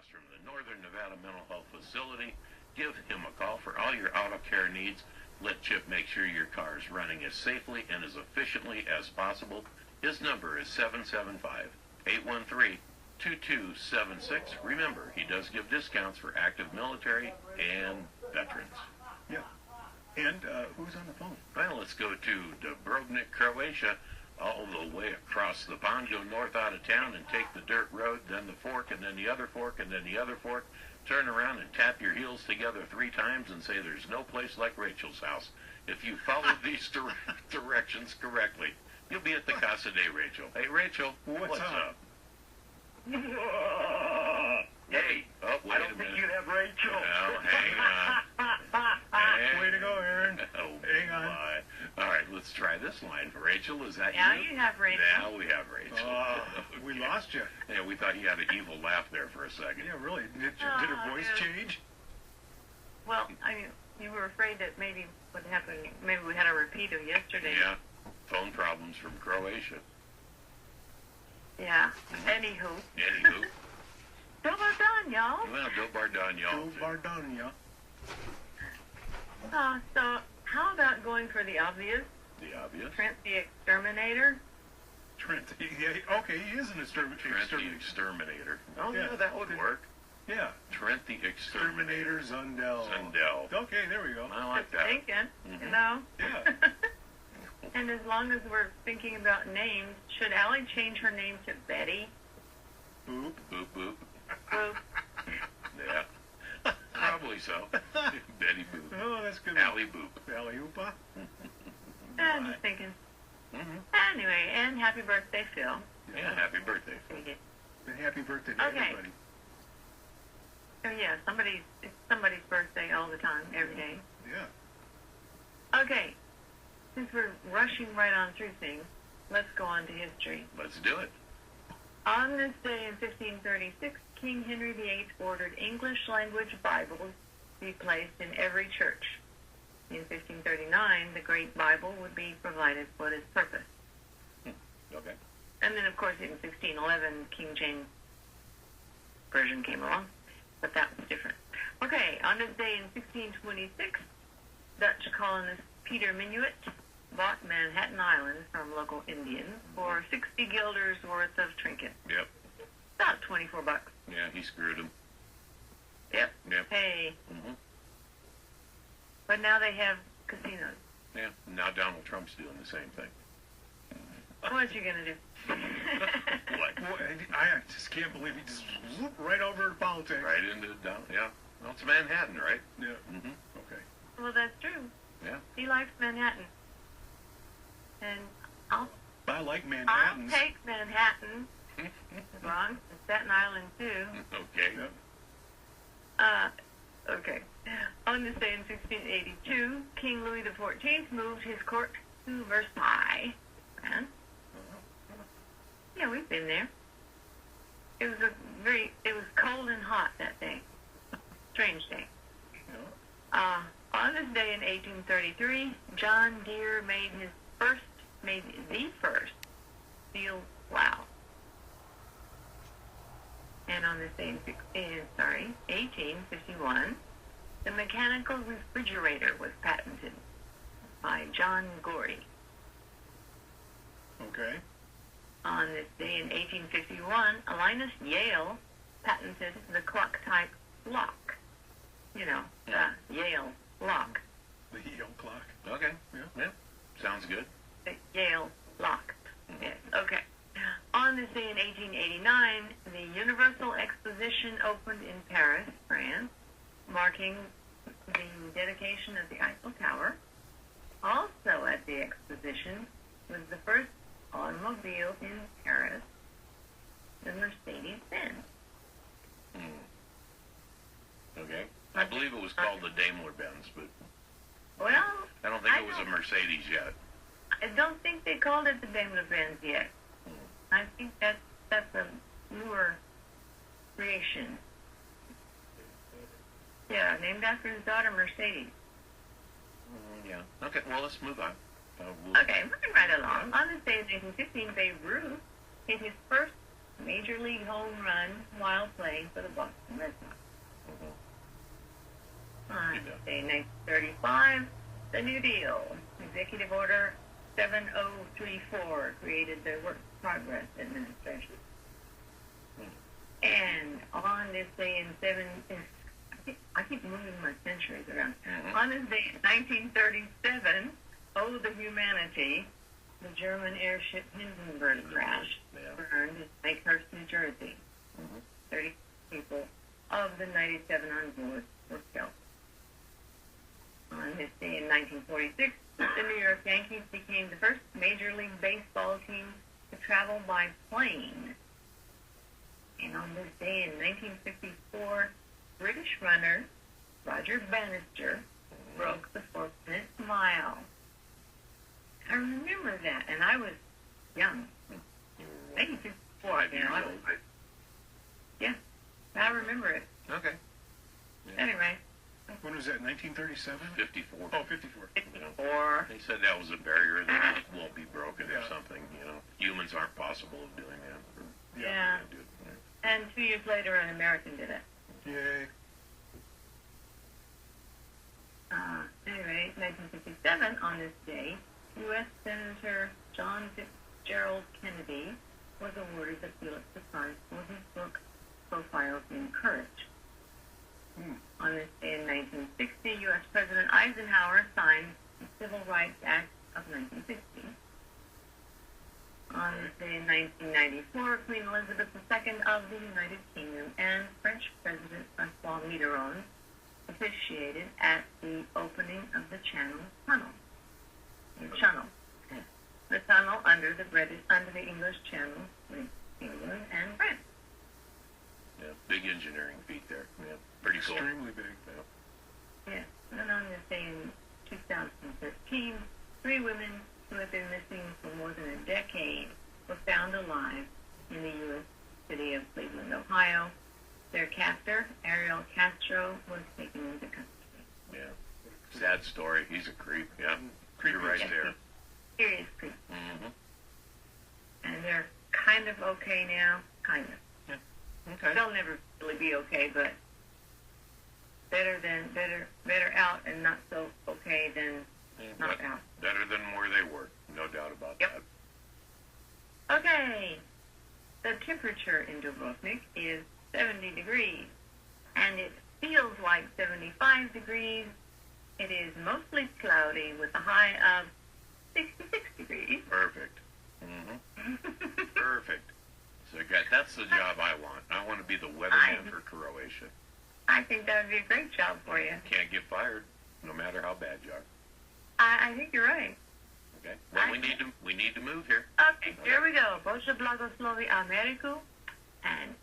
across from the Northern Nevada Mental Health Facility. Give him a call for all your auto care needs. Let Chip make sure your car is running as safely and as efficiently as possible. His number is 775-813-2276. Remember, he does give discounts for active military and veterans. Yeah. And who's on the phone? Well, let's go to Dubrovnik, Croatia, all the way across the pond, go north out of town and take the dirt road, then the fork, and then the other fork, and then the other fork. Turn around and tap your heels together 3 times and say there's no place like Rachel's house. If you follow these directions correctly, you'll be at the Casa de Rachel. Hey, Rachel, what's up? Hey, oh, wait I don't a think minute. you have Rachel. Well, hang on. Way to go, Aaron. Oh, Hang on. my. All right, let's try this line. Rachel, is that Now you? you have Rachel. Now we have Rachel. We lost you. Yeah, we thought you had an evil laugh there for a second. Yeah, really. Did her voice change? Well, I mean, you were afraid that maybe what happened, maybe we had a repeat of yesterday. Yeah, phone problems from Croatia. Yeah. Anywho. Dobar dan, y'all. Well, Dobar dan, y'all. Dobar dan, yeah. So, how about going for the obvious? The obvious. Trent the Exterminator? Trent. Yeah, okay, he is an Trent the Exterminator. Oh, Yeah. yeah, that would work. Yeah. Trent the Exterminator. Exterminator Zundel. Zundel. Okay, there we go. I like Just that. thinking, Mhm. you know? Yeah. And as long as we're thinking about names, should Allie change her name to Betty? Boop. Boop, boop. Boop. Yeah. Probably so. Betty Boop. Oh, that's good. Allie Boop. Allie Hoopa. I'm just thinking. Mm-hmm. Anyway, and happy birthday, Phil. Yeah, happy birthday. And happy birthday to Okay. everybody. Oh yeah, it's somebody's birthday all the time, every day. Yeah. Okay, since we're rushing right on through things, let's go on to history. Let's do it. On this day in 1536, King Henry VIII ordered English language Bibles be placed in every church. In 1539, the Great Bible would be provided for this purpose. Okay. And then, of course, in 1611, King James Version came along, but that was different. Okay, on this day in 1626, Dutch colonist Peter Minuit bought Manhattan Island from local Indians for 60 guilders worth of trinkets. Yep. About $24. Yeah, he screwed him. Yep. Yep. Hey, Mm-hmm. but now they have casinos. Yeah. Now Donald Trump's doing the same thing. What's you gonna do? What? Boy, I just can't believe he just whooped right over to politics. Right into Donald. Yeah. Well, it's Manhattan, right? Yeah. Mm-hmm. Okay. Well, that's true. Yeah. He likes Manhattan, and I'll I like Manhattans. take Manhattan as long as Staten Island too. Okay. Yep. Okay. On this day in 1682, King Louis XIV moved his court to Versailles. France. Yeah, we've been there. It was cold and hot that day. Strange day. On this day in 1833, John Deere made the first steel plow. And on this day in 1851, the mechanical refrigerator was patented by John Gordy. Okay. On this day in 1851, Linus Yale patented the clock-type lock. You know, the Yale lock. The Yale clock. Okay. Yeah. Yeah. Sounds good. The Yale lock. Yes, okay. On this day in 1889, the Universal Exposition opened in Paris, France, marking the dedication of the Eiffel Tower. Also at the exposition was the first automobile in Paris, the Mercedes-Benz. Okay. I believe it was called the Daimler-Benz, but Well, I don't think it was a Mercedes yet. I don't think they called it the Daimler-Benz yet. I think that's a newer creation. Yeah, named after his daughter Mercedes. Yeah. Okay, well, let's move on. Okay, moving right along. On this day in 1815, Babe Ruth hit his first major league home run while playing for the Boston Red Sox. On this day, 1935, the New Deal, Executive Order 7034, created the Work Progress Administration. And on this day I keep moving my centuries around. On this day in 1937, Oh the Humanity, the German airship Hindenburg crash burned in Lakehurst, New Jersey. 30 people of the 97 on board were killed. On this day in 1946, the New York Yankees became the first Major League Baseball team to travel by plane. And on this day in 1954, British runner Roger Bannister broke the 4-minute mile. I remember that, and I was young. Maybe 54, you know. Yeah, I remember it. Okay. Anyway. When was that, 1937? 54. Oh, 54. 54. They said that was a barrier that won't be broken or something, you know. Humans aren't possible of doing that. Yeah. And 2 years later, an American did it. Yay. Anyway, 1957, on this day, U.S. Senator John Fitzgerald Kennedy was awarded the Pulitzer Prize for his book, Profiles in Courage. On this day in 1960, U.S. President Eisenhower signed the Civil Rights Act of 1960. On this day in 1994, Queen Elizabeth II of the United Kingdom and French President François Mitterrand officiated at the opening of the Channel Tunnel. The tunnel under the English Channel with England and France. Yeah, big engineering feat there. Yeah, pretty cool. Extremely big. Yes, and on this day in 2013, 3 women who have been missing for more than a decade were found alive in the U.S. city of Cleveland, Ohio. Their captor, Ariel Castro, was taken into custody. Yeah, sad story. He's a creep. Yeah, you're right there. Serious creep. And they're kind of okay now, kind of. Okay. They'll never really be okay, but better out and not so okay than not out. Better than where they were, no doubt about that. Okay, the temperature in Dubrovnik is 70 degrees, and it feels like 75 degrees. It is mostly cloudy with a high of 66 degrees. Perfect. Perfect. So that's the job I want. I want to be the weatherman for Croatia. I think that would be a great job for you. Can't get fired, no matter how bad you are. I think you're right. Okay. Well, we need to move here. Okay, here we go. Bože blagoslovi Ameriku and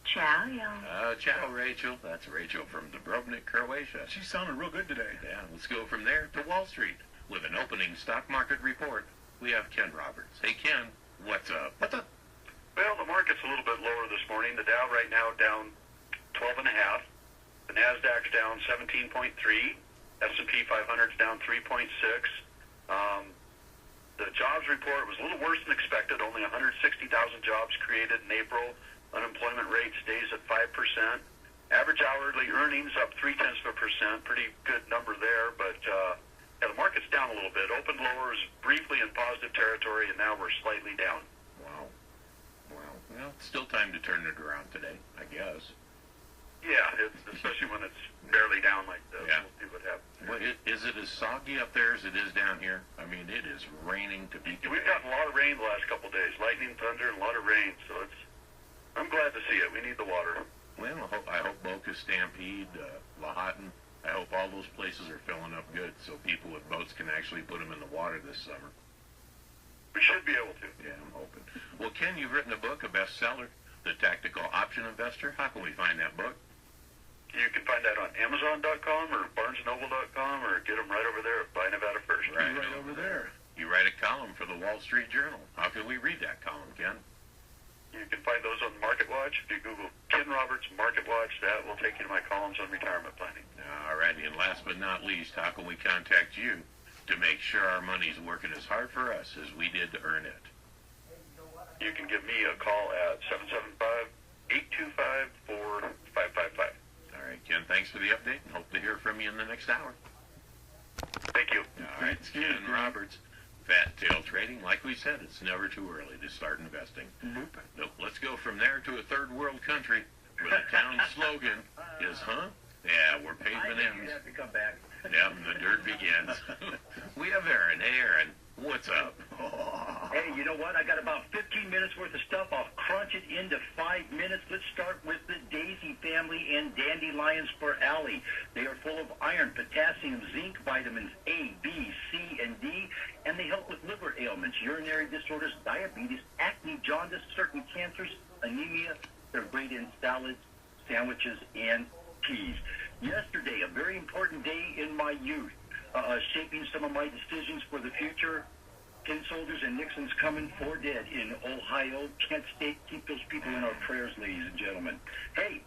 ciao, y'all. Ciao, Rachel. That's Rachel from Dubrovnik, Croatia. She sounded real good today. Yeah, let's go from there to Wall Street with an opening stock market report. We have Ken Roberts. Hey, Ken, what's up? What's up? Well, the market's a little bit lower this morning. The Dow right now down 12.5. The Nasdaq's down 17.3. S&P 500's down 3.6. The jobs report was a little worse than expected. Only 160,000 jobs created in April. Unemployment rate stays at 5%. Average hourly earnings up 0.3%. Pretty good number there, but the market's down a little bit. Opened lower, is briefly in positive territory, and now we're slightly down. Wow. Well, still time to turn it around today, I guess. Yeah, especially when it's barely down like this. Yeah. We'll see what happens. Well, is it as soggy up there as it is down here? I mean, it is raining to beat the We've gotten a lot of rain the last couple of days. Lightning, thunder, and a lot of rain, so I'm glad to see it. We need the water. Well, I hope Boca Stampede, Lahatan, I hope all those places are filling up good so people with boats can actually put them in the water this summer. We should be able to. Yeah, I'm hoping. Well, Ken, you've written a book, a bestseller, The Tactical Option Investor. How can we find that book? You can find that on Amazon.com or BarnesandNoble.com or get them right over there at Buy Nevada First. Right over there. You write a column for the Wall Street Journal. How can we read that column, Ken? You can find those on Market Watch. If you Google Ken Roberts Market Watch, that will take you to my columns on retirement planning. All righty, and last but not least, how can we contact you? to make sure our money's working as hard for us as we did to earn it. You can give me a call at 775-825-4555. All right, Ken, thanks for the update, and hope to hear from you in the next hour. Thank you. All right, it's Ken Roberts. Fat tail trading, like we said, it's never too early to start investing. Nope. Nope. Let's go from there to a third world country where the town slogan is, huh? Yeah, we're paving ends. have to come back. Yeah, and the dirt begins. We have Aaron. Hey, Aaron, what's up? Hey, you know what? I got about 15 minutes worth of stuff. I'll crunch it into 5 minutes. Let's start with the Daisy family and dandelions for Allie. They are full of iron, potassium, zinc, vitamins A, B, C, and D, and they help with liver ailments, urinary disorders, diabetes, acne, jaundice, certain cancers, anemia. They're great in salads, sandwiches, and teas. Yesterday, a very important day in my youth, shaping some of my decisions for the future. Tin soldiers and Nixon's coming for dead in Ohio. Kent State, keep those people in our prayers, ladies and gentlemen. Hey,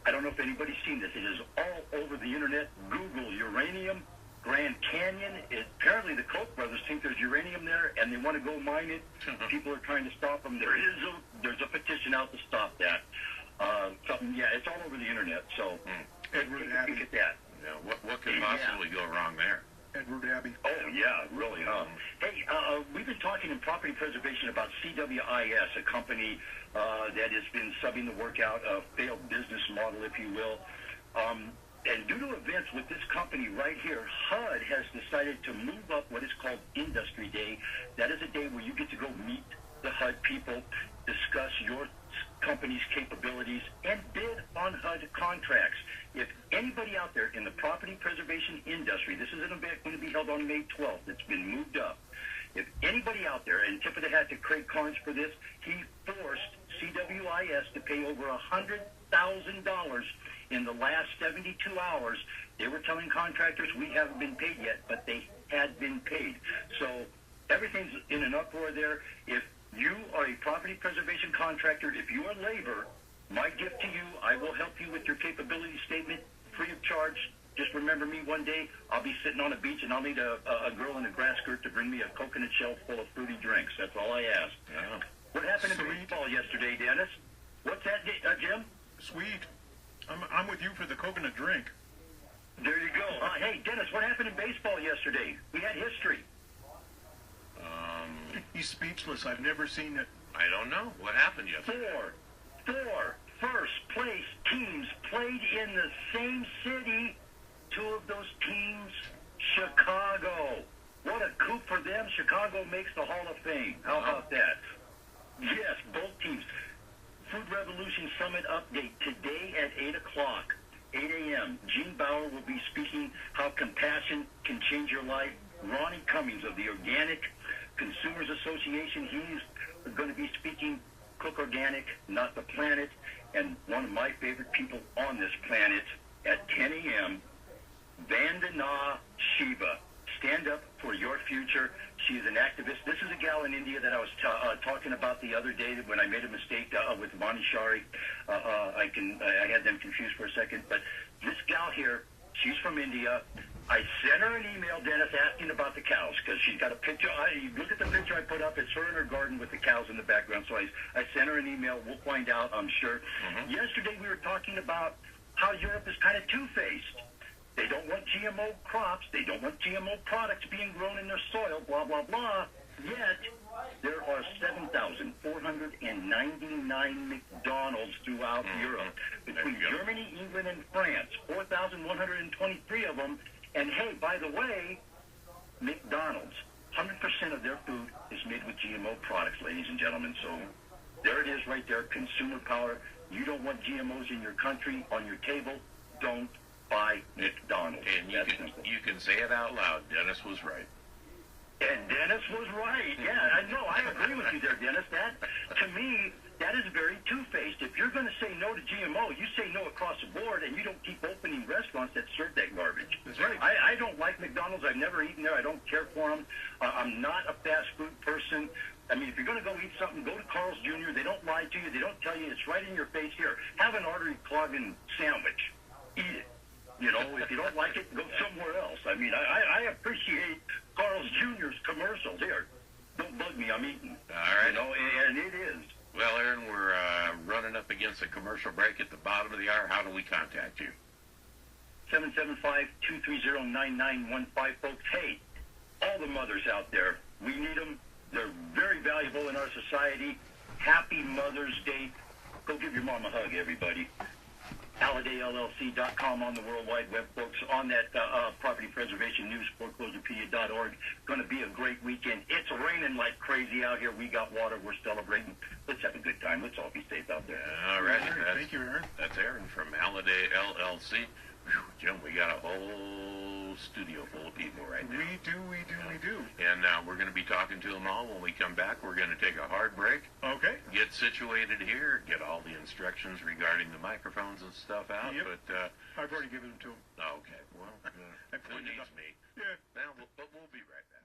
I don't know if anybody's seen this. It is all over the internet. Google uranium, Grand Canyon. Apparently the Koch brothers think there's uranium there, and they want to go mine it. People are trying to stop them. There's a petition out to stop that. It's all over the internet. So Edward take a Abbey. peek at that. Yeah, what could possibly go wrong there? Edward Abbey. Oh, yeah, really, huh? Hey, we've been talking in property preservation about CWIS, a company that has been subbing the work out, a failed business model, if you will. And due to events with this company right here, HUD has decided to move up what is called Industry Day. That is a day where you get to go meet the HUD people, discuss your company's capabilities, and bid on HUD contracts. If anybody out there in the property preservation industry, this is an event going to be held on May 12th. It's been moved up. If anybody out there, and tip of the hat to Craig Carnes for this, he forced CWIS to pay over $100,000 in the last 72 hours. They were telling contractors, we haven't been paid yet, but they had been paid. So everything's in an uproar there. If you are a property preservation contractor, if you are labor, my gift to you, I will help you with your capability statement free of charge. Just remember me one day, I'll be sitting on a beach and I'll need a girl in a grass skirt to bring me a coconut shell full of fruity drinks. That's all I ask. Yeah. What happened in Sweet. baseball yesterday, Dennis? What's that, Jim? Sweet. I'm with you for the coconut drink. There you go. Hey, Dennis, what happened in baseball yesterday? We had history. He's speechless. I've never seen it. I don't know. What happened yesterday? Four first-place teams played in the same city. Two of those teams, Chicago. What a coup for them. Chicago makes the Hall of Fame. How about that? Yes, both teams. Food Revolution Summit update today at 8 o'clock, 8 a.m. Gene Bauer will be speaking how compassion can change your life. Ronnie Cummings of the Organic Consumers Association, he's going to be speaking. Cook Organic, Not the Planet, and one of my favorite people on this planet at 10 a.m., Vandana Shiva. Stand up for your future. She is an activist. This is a gal in India that I was talking about the other day when I made a mistake with Vani Shari. I had them confused for a second. But this gal here, she's from India. I sent her an email, Dennis, asking about the cows because she's got a picture. You look at the picture I put up. It's her in her garden with the cows in the background. So I sent her an email. We'll find out, I'm sure. Yesterday we were talking about how Europe is kind of two-faced. They don't want GMO crops. They don't want GMO products being grown in their soil, blah, blah, blah. Yet, there are 7,499 McDonald's throughout Europe. Between Germany, England, and France, 4,123 of them. And hey, by the way, McDonald's, 100% of their food is made with GMO products, ladies and gentlemen. So there it is right there, consumer power. You don't want GMOs in your country, on your table, don't buy McDonald's. And you can say it out loud. Dennis was right. And Dennis was right. Yeah, I know. I agree with you there, Dennis. That, to me, that is very two-faced. If you're going to say no to GMO, you say no across the board, and you don't keep opening restaurants that serve that garbage. That's right. I don't like McDonald's. I've never eaten there. I don't care for them. I'm not a fast food person. I mean, if you're going to go eat something, go to Carl's Jr. They don't lie to you. They don't tell you. It's right in your face. Here, have an artery-clogging sandwich. Eat it. You know, if you don't like it, go somewhere else. I mean, I appreciate Carl's Jr.'s commercials. Here, don't bug me, I'm eating. All right. You know, and it is. Well, Aaron, we're running up against a commercial break at the bottom of the hour. How do we contact you? 775-230-9915, folks. Hey, all the mothers out there, we need them. They're very valuable in our society. Happy Mother's Day. Go give your mom a hug, everybody. HallidayLLC.com on the World Wide Web, folks. On that Property Preservation News, foreclosurepedia.org. Going to be a great weekend. It's raining like crazy out here. We got water. We're celebrating. Let's have a good time. Let's all be safe out there. All right. Thank you, Aaron. That's Aaron from Halliday LLC. Whew, Jim, we got a whole studio full of people right now. We do. And we're going to be talking to them all. When we come back, we're going to take a hard break. Okay. Get situated here, get all the instructions regarding the microphones and stuff out. Yep. But I've already given them to him. okay, well, I who pointed needs up. me? Yeah. Well, but we'll be right back.